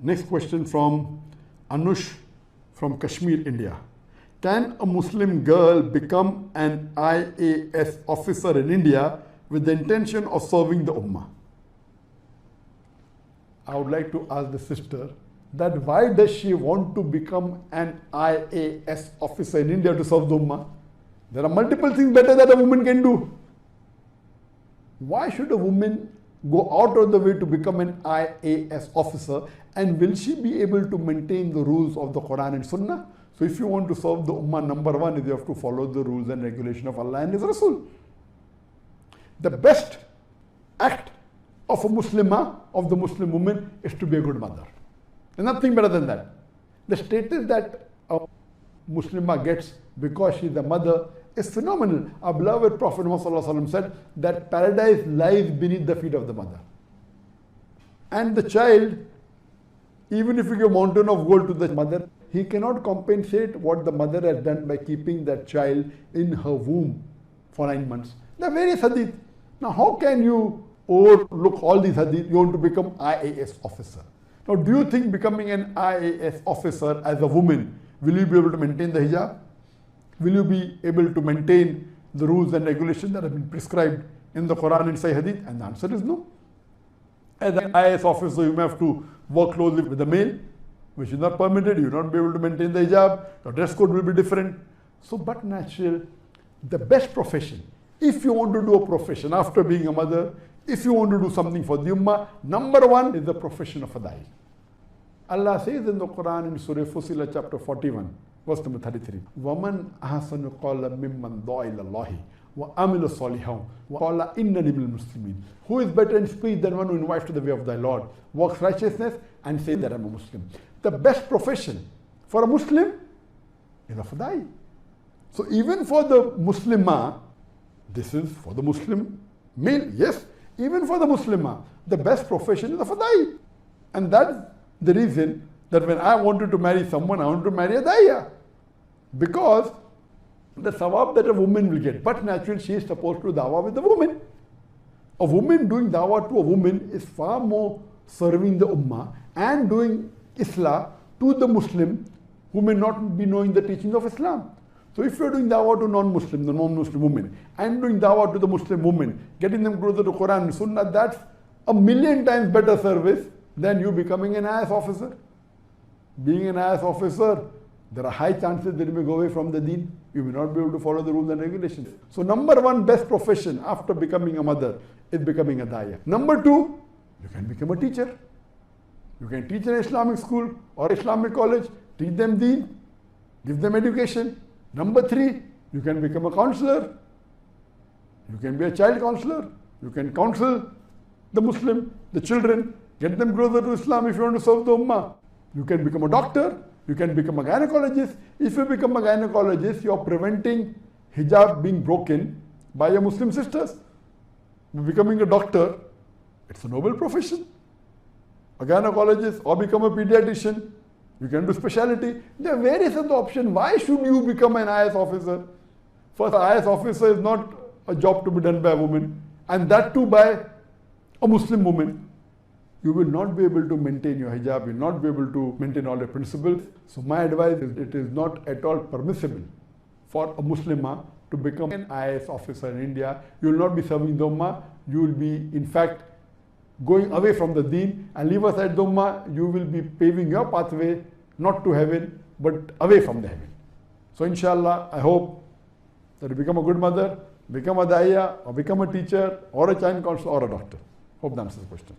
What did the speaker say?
Next question from Anush from Kashmir, India. Can a Muslim girl become an IAS officer in India with the intention of serving the Ummah? I would like to ask the sister that why does she want to become an IAS officer in India to serve the Ummah? There are multiple things better that a woman can do. Why should a woman go out of the way to become an IAS officer, and will she be able to maintain the rules of the Quran and Sunnah? So if you want to serve the Ummah, number one is you have to follow the rules and regulation of Allah and His Rasul. The best act of a Muslimah, of the Muslim woman, is to be a good mother. There's nothing better than that. The status that a Muslimah gets because she's a mother is phenomenal. Our beloved Prophet Muhammad said that paradise lies beneath the feet of the mother. And the child, even if you give a mountain of gold to the mother, he cannot compensate what the mother has done by keeping that child in her womb for 9 months. There are various hadith. Now how can you overlook all these hadith? You want to become IAS officer. Now do you think becoming an IAS officer as a woman, will you be able to maintain the hijab? Will you be able to maintain the rules and regulations that have been prescribed in the Quran and Sahih Hadith? And the answer is no. As an IAS officer, you may have to work closely with the male, which is not permitted. You will not be able to maintain the hijab. Your dress code will be different. So, but natural, the best profession, if you want to do a profession after being a mother, if you want to do something for the Ummah, number one is the profession of a da'i. Allah says in the Quran in Surah Fussilat chapter 41, verse number 33, وَمَنْ أَحْسَنُ قَالَ مِمَّنْ دَعَا إِلَى اللَّهِ وَعَمِلَ صَالِحًا وَقَالَ إِنَّنِي مِنَ الْمُسْلِمِينَ. Who is better in speech than one who invites to the way of thy Lord, works righteousness, and says that I am a Muslim? The best profession for a Muslim is a fadai. So even for the Muslimah, this is for the Muslim male, yes, even for the Muslimah, the best profession is a fadai. And that's the reason that when I wanted to marry someone, I wanted to marry a daya. Because the sawab that a woman will get, but naturally she is supposed to do dawah with the woman. A woman doing dawah to a woman is far more serving the ummah and doing islah to the Muslim who may not be knowing the teachings of Islam. So if you are doing dawah to non-Muslim, the non-Muslim woman, and doing dawah to the Muslim woman, getting them closer to Quran and Sunnah, that's 1,000,000 times better service than you becoming an IAS officer. Being an IAS officer, there are high chances that you may go away from the Deen. You may not be able to follow the rules and regulations. So number one best profession after becoming a mother is becoming a daya. Number two, you can become a teacher. You can teach in an Islamic school or Islamic college, teach them Deen, give them education. Number three, you can become a counselor. You can be a child counselor. You can counsel the Muslim, the children, get them closer to Islam if you want to serve the Ummah. You can become a doctor. You can become a gynecologist. If you become a gynecologist, you are preventing hijab being broken by your Muslim sisters. Becoming a doctor, it's a noble profession. A gynecologist or become a pediatrician. You can do specialty. There are various other options. Why should you become an IAS officer? First, an IAS officer is not a job to be done by a woman, and that too by a Muslim woman. You will not be able to maintain your hijab, you will not be able to maintain all your principles. So my advice is it is not at all permissible for a Muslimah to become an IAS officer in India. You will not be serving the Ummah, you will be in fact going away from the Deen, and leave aside the Ummah, you will be paving your pathway not to heaven but away from the heaven. So inshallah, I hope that you become a good mother, become a da'iyah, or become a teacher, or a child counselor, or a doctor. Hope that answers the question.